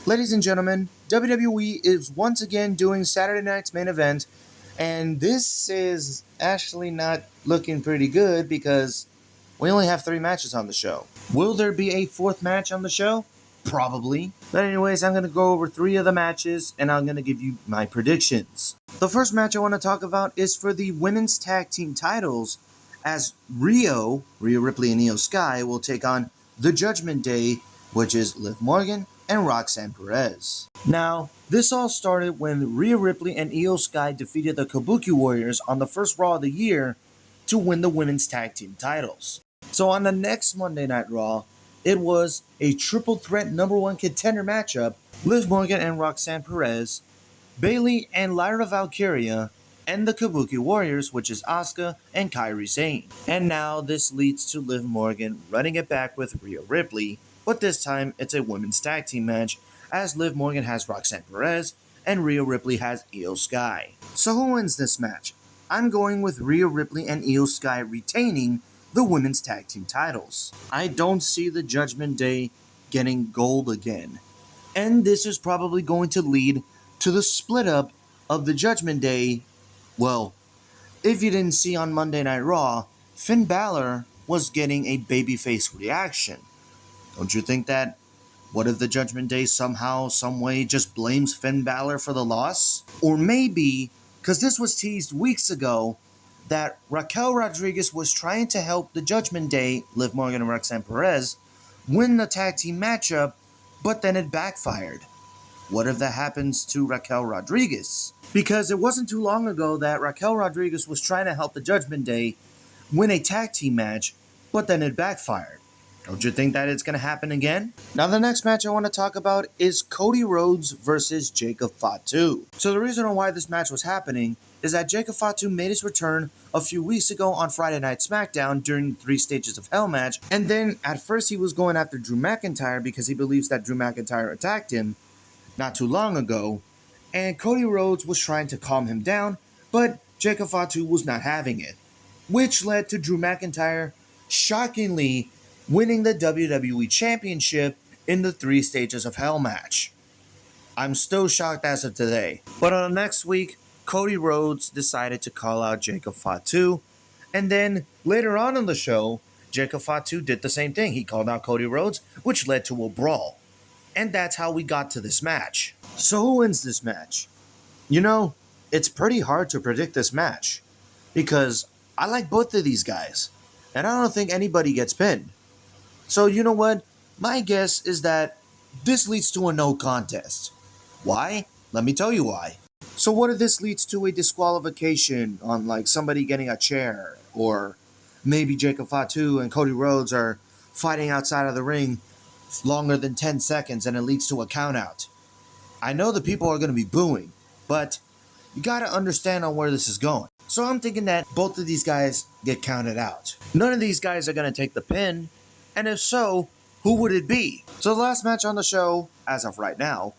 Ladies and gentlemen, WWE is once again doing Saturday night's main event, and this is actually not looking pretty good because we only have 3 matches on the show. Will there be a 4th match on the show? Probably. But anyways, I'm going to go over 3 of the matches, and I'm going to give you my predictions. The first match I want to talk about is for the women's tag team titles, as Rhea Ripley and Io Sky will take on the Judgment Day, which is Liv Morgan and Roxanne Perez. Now, this all started when Rhea Ripley and Io Sky defeated the Kabuki Warriors on the first Raw of the year to win the women's tag team titles. So on the next Monday Night Raw, it was a triple threat #1 contender matchup: Liv Morgan and Roxanne Perez, Bayley and Lyra Valkyria, and the Kabuki Warriors, which is Asuka and Kairi Sane. And now this leads to Liv Morgan running it back with Rhea Ripley, but this time it's a women's tag team match, as Liv Morgan has Roxanne Perez and Rhea Ripley has Io Sky. So who wins this match? I'm going with Rhea Ripley and Io Sky retaining the women's tag team titles. I don't see the Judgment Day getting gold again, and this is probably going to lead to the split up of the Judgment Day. Well, if you didn't see on Monday Night Raw, Finn Balor was getting a babyface reaction. Don't you think that? What if the Judgment Day somehow, someway just blames Finn Balor for the loss? Or maybe, because this was teased weeks ago, that Raquel Rodriguez was trying to help the Judgment Day, Liv Morgan and Roxanne Perez, win the tag team matchup, but then it backfired. What if that happens to Raquel Rodriguez? Because it wasn't too long ago that Raquel Rodriguez was trying to help the Judgment Day win a tag team match, but then it backfired. Don't you think that it's going to happen again? Now the next match I want to talk about is Cody Rhodes versus Jacob Fatu. So the reason why this match was happening is that Jacob Fatu made his return a few weeks ago on Friday Night SmackDown during the 3 Stages of Hell match, and then at first he was going after Drew McIntyre because he believes that Drew McIntyre attacked him not too long ago, and Cody Rhodes was trying to calm him down, but Jacob Fatu was not having it, which led to Drew McIntyre shockingly winning the WWE Championship in the 3 Stages of Hell match. I'm still shocked as of today. But on the next week, Cody Rhodes decided to call out Jacob Fatu, and then later on in the show, Jacob Fatu did the same thing. He called out Cody Rhodes, which led to a brawl. And that's how we got to this match. So who wins this match? You know, it's pretty hard to predict this match, because I like both of these guys, and I don't think anybody gets pinned. So you know what? My guess is that this leads to a no contest. Why? Let me tell you why. So what if this leads to a disqualification on like somebody getting a chair, or maybe Jacob Fatu and Cody Rhodes are fighting outside of the ring longer than 10 seconds and it leads to a countout? I know the people are going to be booing, but you got to understand on where this is going. So I'm thinking that both of these guys get counted out. None of these guys are going to take the pin, and if so, who would it be? So the last match on the show, as of right now,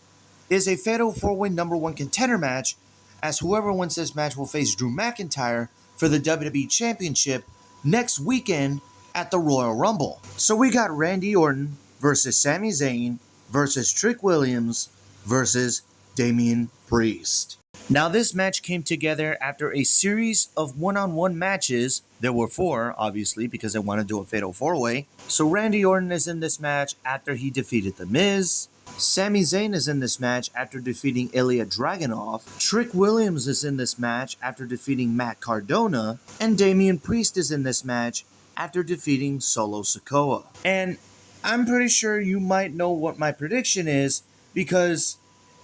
is a Fatal 4-Way #1 contender match, as whoever wins this match will face Drew McIntyre for the WWE Championship next weekend at the Royal Rumble. So we got Randy Orton versus Sami Zayn versus Trick Williams versus Damian Priest. Now this match came together after a series of one-on-one matches. There were 4, obviously, because they want to do a Fatal 4-Way. So Randy Orton is in this match after he defeated The Miz. Sami Zayn is in this match after defeating Ilya Dragunov. Trick Williams is in this match after defeating Matt Cardona. And Damian Priest is in this match after defeating Solo Sikoa. And I'm pretty sure you might know what my prediction is, because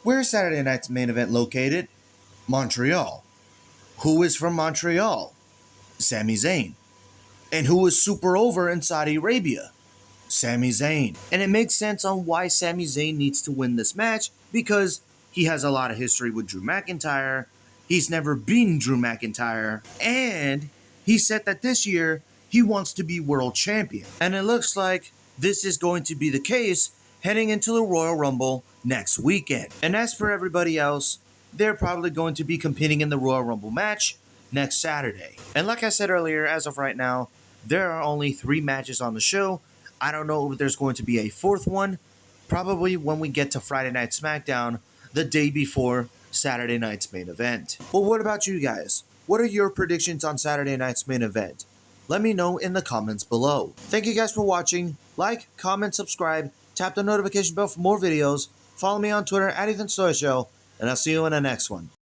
where's Saturday night's main event located? Montreal. Who is from Montreal? Sami Zayn. And who is super over in Saudi Arabia? Sami Zayn. And it makes sense on why Sami Zayn needs to win this match, because he has a lot of history with Drew McIntyre. He's never beaten Drew McIntyre. And he said that this year he wants to be world champion. And it looks like this is going to be the case heading into the Royal Rumble next weekend. And as for everybody else, they're probably going to be competing in the Royal Rumble match next Saturday. And like I said earlier, as of right now, there are only 3 matches on the show. I don't know if there's going to be a 4th one, probably when we get to Friday Night SmackDown, the day before Saturday night's main event. Well, what about you guys? What are your predictions on Saturday night's main event? Let me know in the comments below. Thank you guys for watching. Like, comment, subscribe, tap the notification bell for more videos, follow me on Twitter at EthanSoyShow, and I'll see you in the next one.